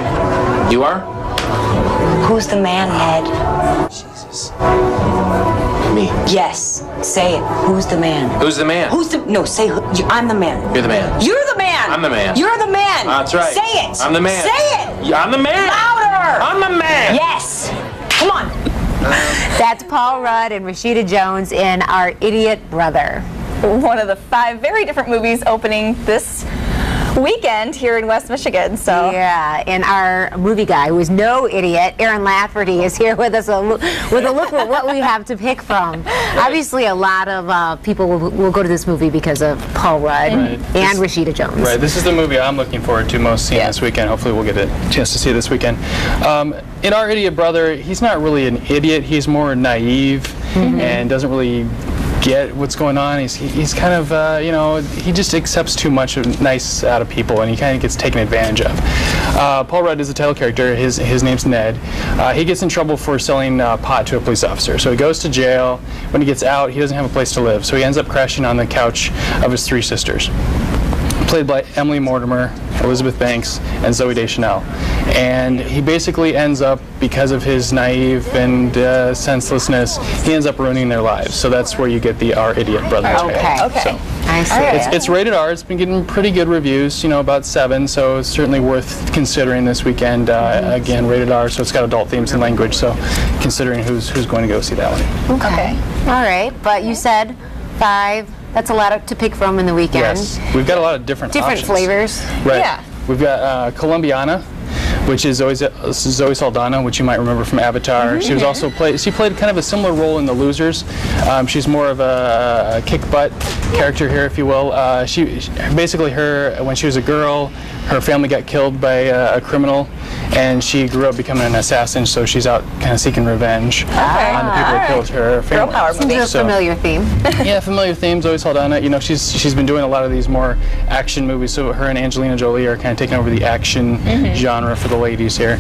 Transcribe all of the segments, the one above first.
man? You are? Who's the man, Ned? Jesus. Me. Yes. Say it. Who's the man? Who's the man? Who's the... No, say I'm the man. You're the man. You're the man. I'm the man. You're the man. That's right. Say it. I'm the man. Say it. Yeah, I'm the man. Louder. I'm the man. Yes. Come on. That's Paul Rudd and Rashida Jones in Our Idiot Brother. One of the 5 very different movies opening this weekend here in West Michigan. So yeah, and our movie guy, who is no idiot, Aaron Lafferty, is here with us with a look at what we have to pick from. Obviously, a lot of people will go to this movie because of Paul Rudd and Rashida Jones. Right, this is the movie I'm looking forward to most seeing this weekend. Hopefully we'll get a chance to see it this weekend. In Our Idiot Brother, he's not really an idiot, he's more naive and doesn't really get what's going on. He's kind of, you know, he just accepts too much nice out of people, and he kind of gets taken advantage of. Paul Rudd is the title character. His name's Ned. He gets in trouble for selling pot to a police officer, so he goes to jail. When he gets out, he doesn't have a place to live, so he ends up crashing on the couch of his 3 sisters, played by Emily Mortimer, Elizabeth Banks, and Zooey Deschanel. And he basically ends up, because of his naive and senselessness, he ends up ruining their lives. So that's where you get the Our Idiot Brother. Okay. So, I see. it's rated R. It's been getting pretty good reviews, you know, about 7, so it's certainly worth considering this weekend. Again, rated R, so it's got adult themes and language, so considering who's going to go see that one. Okay. All right, but you said 5. That's a lot to pick from in the weekend. Yes, we've got a lot of different options. Flavors. Right. Yeah. We've got Colombiana, which is Zoe Saldana, which you might remember from Avatar. She was also she played kind of a similar role in The Losers. She's more of a kick butt character here, if you will. Basically, when she was a girl, her family got killed by a criminal, and she grew up becoming an assassin, so she's out kind of seeking revenge on the people who killed her family. Girl power movie. Seems a familiar theme. Yeah, familiar themes. Zoe Saldana, you know, she's been doing a lot of these more action movies, so her and Angelina Jolie are kind of taking over the action genre for the ladies here.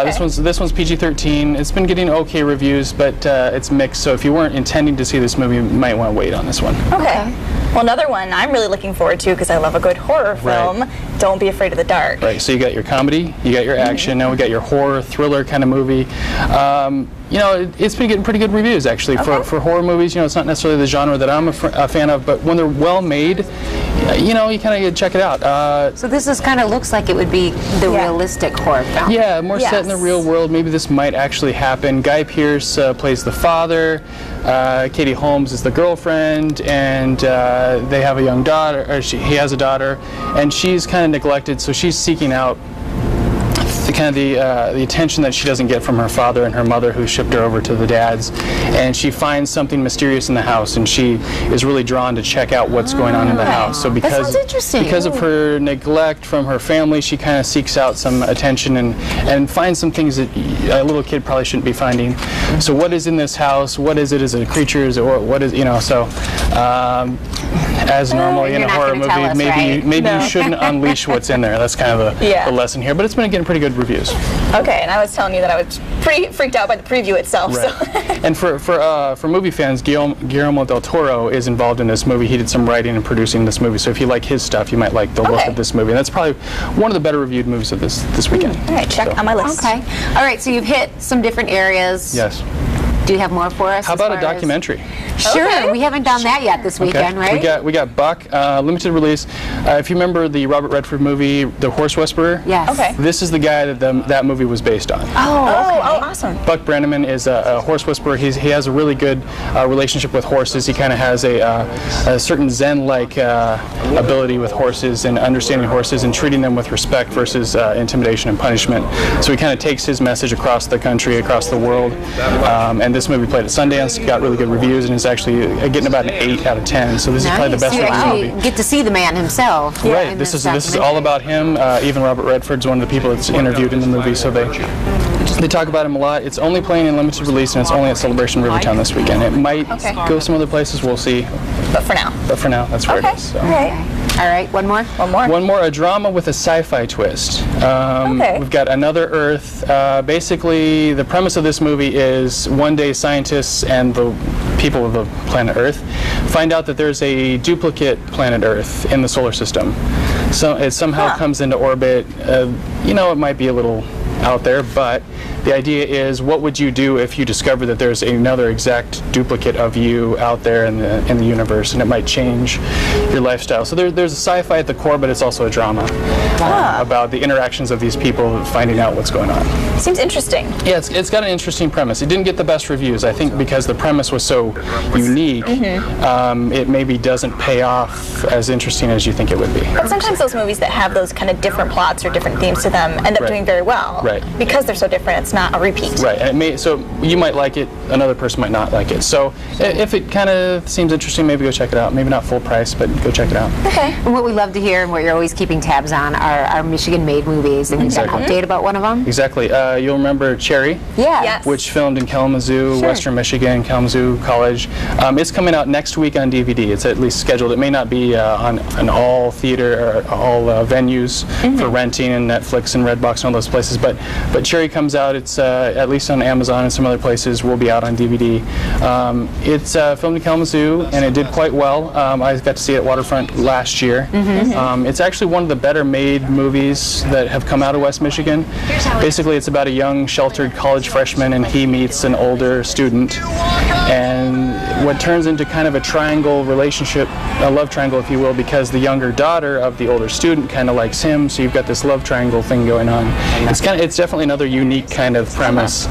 This one's PG-13. It's been getting okay reviews, but it's mixed, so if you weren't intending to see this movie, you might want to wait on this one. Okay. Well, another one I'm really looking forward to, because I love a good horror film, Don't Be Afraid of the Dark. Right, so you got your comedy, you got your action, now we got your horror, thriller kind of movie. You know, it's been getting pretty good reviews, actually. For horror movies, you know, it's not necessarily the genre that I'm a fan of, but when they're well made, you know, you kind of check it out. So this is kind of looks like it would be the realistic horror film. Yeah, more set in the real world. Maybe this might actually happen. Guy Pearce plays the father. Katie Holmes is the girlfriend, and they have a young daughter, or he has a daughter, and she's kind of neglected, so she's seeking out the attention that she doesn't get from her father and her mother, who shipped her over to the dad's, and she finds something mysterious in the house, and she is really drawn to check out what's going on in the house. So because of her neglect from her family, she kind of seeks out some attention and finds some things that a little kid probably shouldn't be finding. So what is in this house? What is it? Is it a creature? Is it what is, you know? So as normally in a horror movie, maybe you shouldn't unleash what's in there. That's kind of the lesson here. But it's been getting pretty good reviews. Okay, and I was telling you that I was pretty freaked out by the preview itself. Right. So. And for movie fans, Guillermo del Toro is involved in this movie. He did some writing and producing this movie. So if you like his stuff, you might like the look of this movie. And that's probably one of the better reviewed movies of this weekend. All right, check on my list. Okay. All right, so you've hit some different areas. Yes. Do you have more for us? How about a documentary? Sure, we haven't done that yet this weekend, right? We got Buck, limited release. If you remember the Robert Redford movie, The Horse Whisperer. Yes. Okay. This is the guy that that movie was based on. Oh, awesome. Buck Brenneman is a horse whisperer. He has a really good relationship with horses. He kind of has a certain Zen-like ability with horses and understanding horses and treating them with respect versus intimidation and punishment. So he kind of takes his message across the country, across the world. And this movie played at Sundance, got really good reviews, and is actually getting about an 8 out of 10. So this is probably the best movie. You get to see the man himself. Right. This is all about him. Even Robert Redford's one of the people that's interviewed in the movie, so they talk about him a lot. It's only playing in limited release, and it's only at Celebration Rivertown this weekend. It might go some other places. We'll see. But for now, that's where it is. So. All right, one more? One more, a drama with a sci-fi twist. We've got Another Earth. Basically, the premise of this movie is one day scientists and the people of the planet Earth find out that there's a duplicate planet Earth in the solar system. So it somehow comes into orbit. You know, it might be a little out there, but the idea is, what would you do if you discovered that there's another exact duplicate of you out there in the universe, and it might change your lifestyle. So there's a sci-fi at the core, but it's also a drama about the interactions of these people finding out what's going on. Seems interesting. Yeah, it's got an interesting premise. It didn't get the best reviews, I think, because the premise was so unique. It maybe doesn't pay off as interesting as you think it would be. But sometimes those movies that have those kind of different plots or different themes to them end up doing very well. Right. Because they're so different, it's not a repeat. Right, and it may, so you might like it, another person might not like it. So if it kind of seems interesting, maybe go check it out. Maybe not full price, but go check it out. Okay. And what we love to hear and what you're always keeping tabs on are our Michigan-made movies. And you've got an update about one of them? Exactly. You'll remember Cherry, Yes. which filmed in Kalamazoo, Western Michigan, Kalamazoo College. It's coming out next week on DVD. It's at least scheduled. It may not be on all theater or all venues for renting and Netflix and Redbox and all those places, but Cherry comes out. It's at least on Amazon and some other places will be out on DVD. It's filmed in Kalamazoo, and it did quite well. I got to see it at Waterfront last year. It's actually one of the better made movies that have come out of West Michigan. Basically, it's about a young sheltered college freshman, and he meets an older student, and what turns into kind of a triangle relationship, a love triangle if you will, because the younger daughter of the older student kind of likes him, so you've got this love triangle thing going on. It's definitely another unique kind of premise.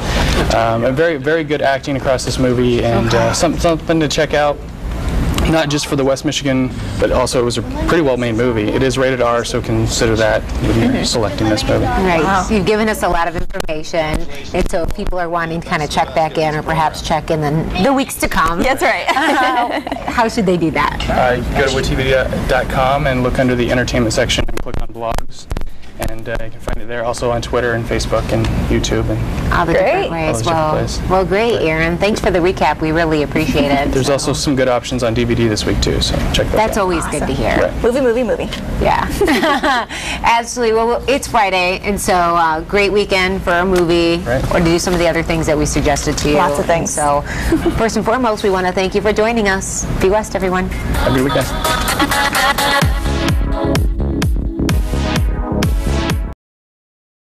A very good acting across this movie, and something to check out. Not just for the West Michigan, but also it was a pretty well-made movie. It is rated R, so consider that when you're selecting this movie. Right. Wow. You've given us a lot of information, and so if people are wanting to kind of check back in or perhaps check in the weeks to come. That's right. How should they do that? Go to WoodTV.com and look under the entertainment section and click on blogs. And you can find it there, also on Twitter and Facebook and YouTube and all the different ways. Well, great, Aaron. Thanks for the recap. We really appreciate it. There's also some good options on DVD this week too, so check that out. That's always good to hear. Right. Movie. Yeah. Absolutely. Well, it's Friday, and so great weekend for a movie or to do some of the other things that we suggested to you. Lots of things. So first and foremost, we want to thank you for joining us. Be West, everyone. Have a good weekend.